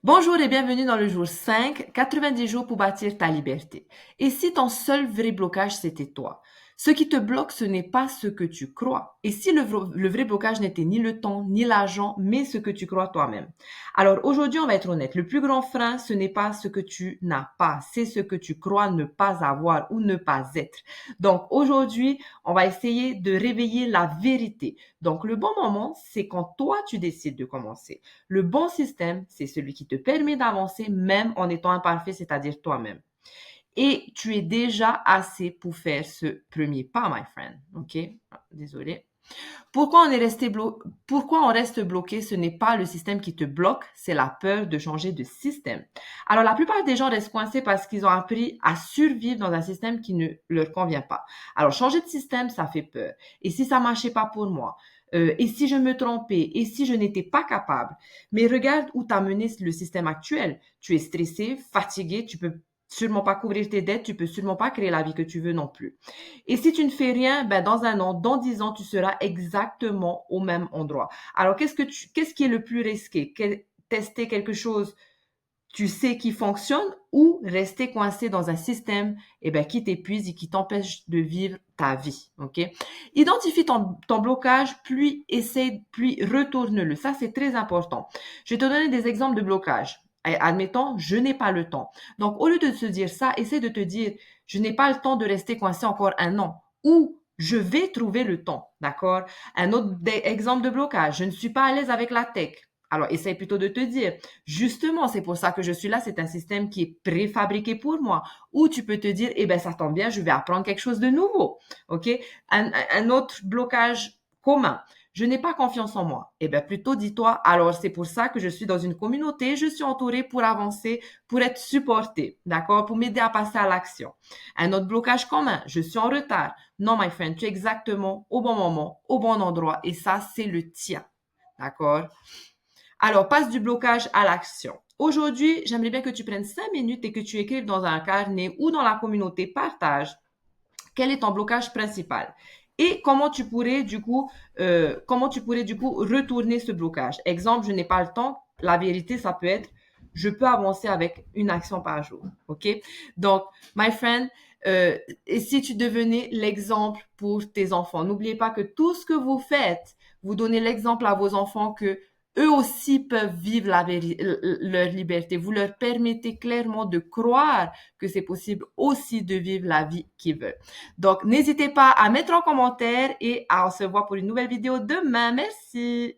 Bonjour et bienvenue dans le jour 5, 90 jours pour bâtir ta liberté. Et si ton seul vrai blocage, c'était toi? Ce qui te bloque, ce n'est pas ce que tu crois. Et si le vrai blocage n'était ni le temps, ni l'argent, mais ce que tu crois toi-même. Alors aujourd'hui, on va être honnête. Le plus grand frein, ce n'est pas ce que tu n'as pas, c'est ce que tu crois ne pas avoir ou ne pas être. Donc aujourd'hui, on va essayer de réveiller la vérité. Donc le bon moment, c'est quand toi, tu décides de commencer. Le bon système, c'est celui qui te permet d'avancer même en étant imparfait, c'est-à-dire toi-même. Et tu es déjà assez pour faire ce premier pas, my friend. OK? Désolé. Pourquoi on reste bloqué? Ce n'est pas le système qui te bloque, c'est la peur de changer de système. Alors, la plupart des gens restent coincés parce qu'ils ont appris à survivre dans un système qui ne leur convient pas. Alors, changer de système, ça fait peur. Et si ça marchait pas pour moi? Et si je me trompais? Et si je n'étais pas capable? Mais regarde où t'a mené le système actuel. Tu es stressé, fatigué, tu peux sûrement pas couvrir tes dettes, tu peux sûrement pas créer la vie que tu veux non plus. Et si tu ne fais rien, ben dans un an, dans 10 ans, tu seras exactement au même endroit. Alors, qu'est-ce qui est le plus risqué? Tester quelque chose, tu sais qui fonctionne, ou rester coincé dans un système, qui t'épuise et qui t'empêche de vivre ta vie, ok? Identifie ton blocage, puis essaie, puis retourne-le. Ça, c'est très important. Je vais te donner des exemples de blocage. Admettons, je n'ai pas le temps. Donc, au lieu de se dire ça, essaie de te dire, je n'ai pas le temps de rester coincé encore un an. Ou je vais trouver le temps, d'accord? Un autre exemple de blocage, je ne suis pas à l'aise avec la tech. Alors, essaie plutôt de te dire, justement, c'est pour ça que je suis là, c'est un système qui est préfabriqué pour moi. Ou tu peux te dire, eh ben, ça tombe bien, je vais apprendre quelque chose de nouveau. OK? Un autre blocage commun. Je n'ai pas confiance en moi. Eh bien, plutôt dis-toi, alors c'est pour ça que je suis dans une communauté, je suis entourée pour avancer, pour être supportée, d'accord? Pour m'aider à passer à l'action. Un autre blocage commun, je suis en retard. Non, my friend, tu es exactement au bon moment, au bon endroit, et ça, c'est le tien, d'accord? Alors, passe du blocage à l'action. Aujourd'hui, j'aimerais bien que tu prennes 5 minutes et que tu écrives dans un carnet ou dans la communauté partage quel est ton blocage principal et comment tu pourrais du coup retourner ce blocage. Exemple, je n'ai pas le temps. La vérité, ça peut être, je peux avancer avec une action par jour. OK? Donc, my friend, et si tu devenais l'exemple pour tes enfants, n'oubliez pas que tout ce que vous faites, vous donnez l'exemple à vos enfants que eux aussi peuvent vivre leur liberté. Vous leur permettez clairement de croire que c'est possible aussi de vivre la vie qu'ils veulent. Donc, n'hésitez pas à mettre en commentaire et à se voir pour une nouvelle vidéo demain. Merci!